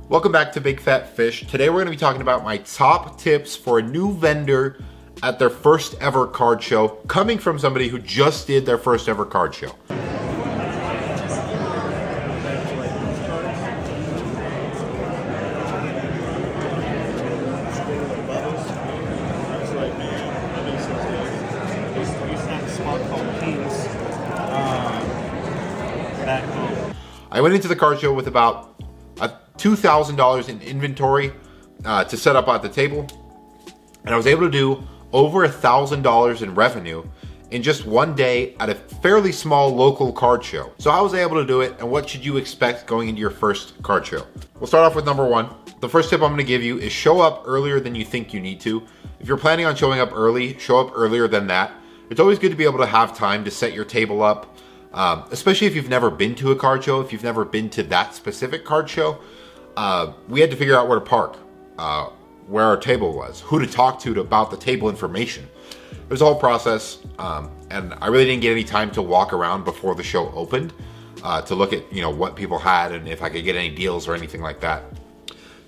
Welcome back to Big Fat Fish. Today we're going to be talking about my top tips for a new vendor at their first ever card show, coming from somebody who just did their first ever card show. I went into the card show with about $2,000 in inventory to set up at the table, and I was able to do over $1,000 in revenue in just one day at a fairly small local card show. So I was able to do it, and what should you expect going into your first card show? We'll start off with number one. The first tip I'm going to give you is show up earlier than you think you need to. If you're planning on showing up early, show up earlier than that. It's always good to be able to have time to set your table up, especially if you've never been to a card show, if you've never been to that specific card show. We had to figure out where to park, where our table was, who to talk to about the table information. It was a whole process, and I really didn't get any time to walk around before the show opened to look at what people had and if I could get any deals or anything like that.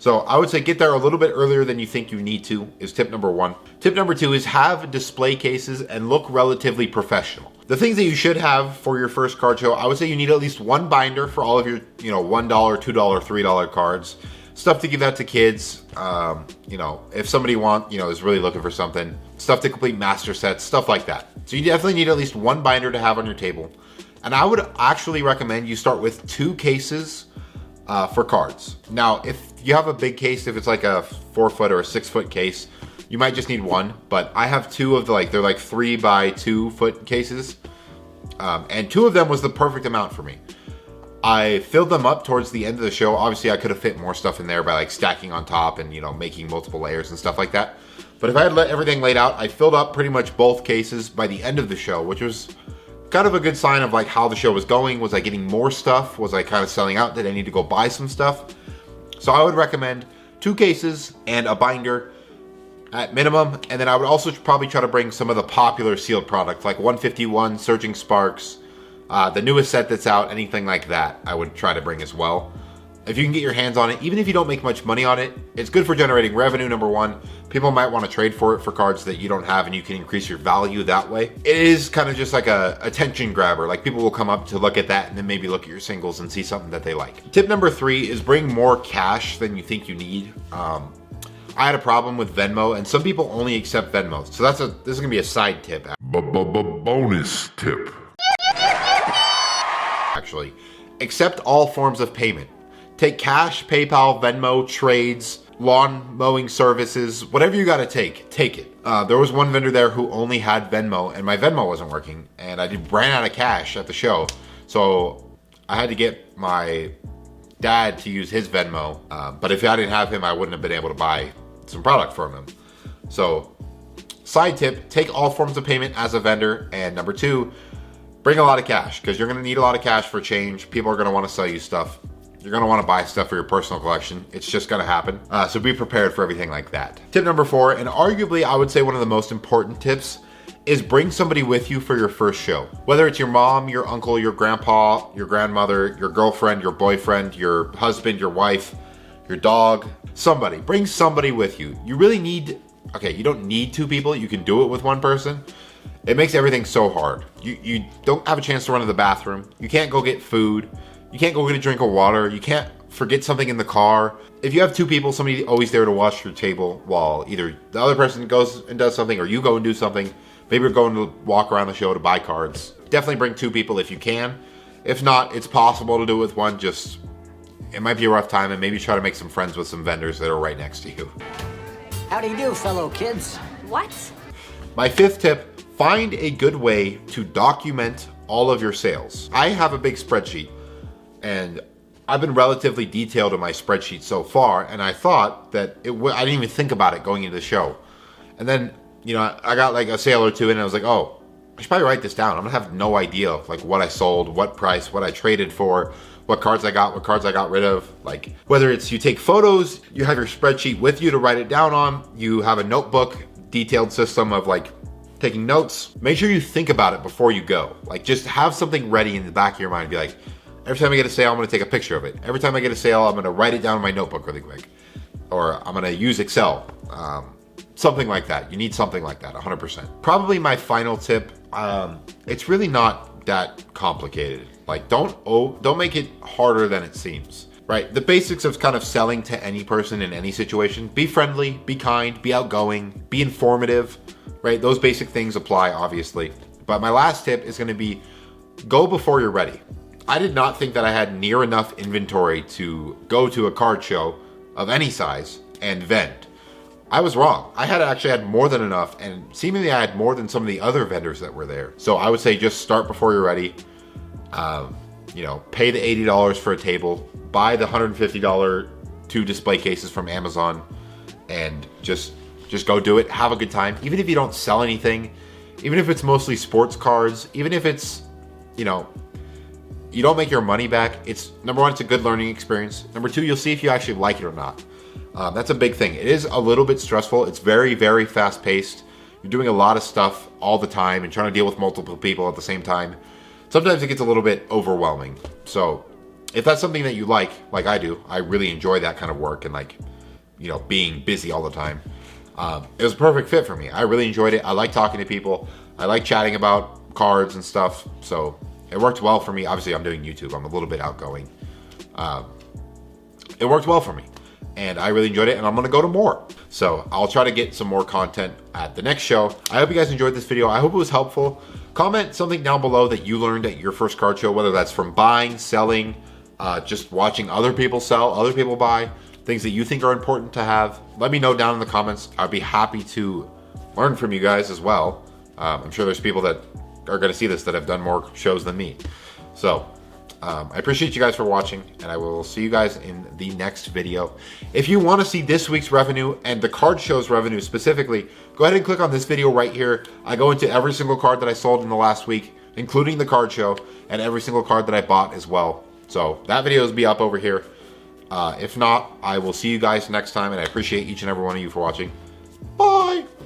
So I would say get there a little bit earlier than you think you need to is tip number one. Tip number two is have display cases and look relatively professional. The things that you should have for your first card show, I would say you need at least one binder for all of your, $1, $2, $3 cards. Stuff to give out to kids. If somebody is really looking for something. Stuff to complete master sets, stuff like that. So you definitely need at least one binder to have on your table. And I would actually recommend you start with 2 cases for cards. Now, if you have a big case, if it's like a 4-foot or a 6-foot case, you might just need one, but I have 2 of they're like 3 by 2 foot cases. And 2 of them was the perfect amount for me. I filled them up towards the end of the show. Obviously I could have fit more stuff in there by stacking on top and, making multiple layers and stuff like that. But if I had let everything laid out, I filled up pretty much both cases by the end of the show, which was kind of a good sign of how the show was going. Was I getting more stuff? Was I kind of selling out? Did I need to go buy some stuff? So I would recommend 2 cases and a binder at minimum, and then I would also probably try to bring some of the popular sealed products like 151, Surging Sparks, the newest set that's out, anything like that I would try to bring as well. If you can get your hands on it, even if you don't make much money on it, it's good for generating revenue, number one. People might want to trade for it for cards that you don't have, and you can increase your value that way. It is kind of just like a attention grabber. Like, people will come up to look at that and then maybe look at your singles and see something that they like. Tip number 3 is bring more cash than you think you need. I had a problem with Venmo, and some people only accept Venmo. So this is gonna be a side tip. Bonus tip. Actually, accept all forms of payment. Take cash, PayPal, Venmo, trades, lawn mowing services, whatever you gotta take it. There was one vendor there who only had Venmo, and my Venmo wasn't working, and I ran out of cash at the show. So I had to get my dad to use his Venmo, but if I didn't have him, I wouldn't have been able to buy some product from him. So, side tip, take all forms of payment as a vendor, and number 2, bring a lot of cash, because you're gonna need a lot of cash for change. People are gonna wanna sell you stuff. You're gonna wanna buy stuff for your personal collection. It's just gonna happen. So be prepared for everything like that. Tip number 4, and arguably I would say one of the most important tips, is bring somebody with you for your first show. Whether it's your mom, your uncle, your grandpa, your grandmother, your girlfriend, your boyfriend, your husband, your wife, your dog, somebody. Bring somebody with you. You really need, you don't need 2 people. You can do it with 1 person. It makes everything so hard. You don't have a chance to run to the bathroom. You can't go get food. You can't go get a drink of water. You can't forget something in the car. If you have 2 people, somebody always there to watch your table while either the other person goes and does something or you go and do something. Maybe you're going to walk around the show to buy cards. Definitely bring 2 people if you can. If not, it's possible to do it with 1. It might be a rough time, and maybe try to make some friends with some vendors that are right next to you. How do you do, fellow kids? What? My 5th tip, find a good way to document all of your sales. I have a big spreadsheet, and I've been relatively detailed in my spreadsheet so far, and I thought that I didn't even think about it going into the show. And then, I got a sale or 2 in, and I was like, oh, I should probably write this down. I'm gonna have no idea what I sold, what price, what I traded for, what cards I got, what cards I got rid of. Whether it's you take photos, you have your spreadsheet with you to write it down on, you have a notebook, detailed system of taking notes. Make sure you think about it before you go. Just have something ready in the back of your mind. Be like, Every time I get a sale, I'm going to take a picture of it. Every time I get a sale, I'm going to write it down in my notebook really quick. Or I'm going to use Excel. Something like that. You need something like that, 100%. Probably my final tip, it's really not that complicated. Like, don't make it harder than it seems, right? The basics of kind of selling to any person in any situation. Be friendly, be kind, be outgoing, be informative, right? Those basic things apply, obviously. But my last tip is going to be go before you're ready. I did not think that I had near enough inventory to go to a card show of any size and vend. I was wrong. I had actually had more than enough, and seemingly I had more than some of the other vendors that were there. So I would say just start before you're ready. You know, pay the $80 for a table, buy the $150 2 display cases from Amazon, and just go do it. Have a good time. Even if you don't sell anything, even if it's mostly sports cards, even if it's, you know, you don't make your money back, it's, number one, it's a good learning experience. Number two, you'll see if you actually like it or not. That's a big thing. It is a little bit stressful. It's very, very fast paced. You're doing a lot of stuff all the time and trying to deal with multiple people at the same time. Sometimes it gets a little bit overwhelming. So if that's something that you like I do, I really enjoy that kind of work and, like, you know, being busy all the time. It was a perfect fit for me. I really enjoyed it. I like talking to people. I like chatting about cards and stuff. So it worked well for me. Obviously, I'm doing YouTube. I'm a little bit outgoing. It worked well for me. And I really enjoyed it, and I'm going to go to more. So I'll try to get some more content at the next show. I hope you guys enjoyed this video. I hope it was helpful. Comment something down below that you learned at your first card show, whether that's from buying, selling, just watching other people sell, other people buy, things that you think are important to have. Let me know down in the comments. I'd be happy to learn from you guys as well. I'm sure there's people that are going to see this that have done more shows than me. So I appreciate you guys for watching, and I will see you guys in the next video. If you want to see this week's revenue and the card show's revenue specifically, go ahead and click on this video right here. I go into every single card that I sold in the last week, including the card show, and every single card that I bought as well. So that video will be up over here. If not, I will see you guys next time, and I appreciate each and every one of you for watching. Bye!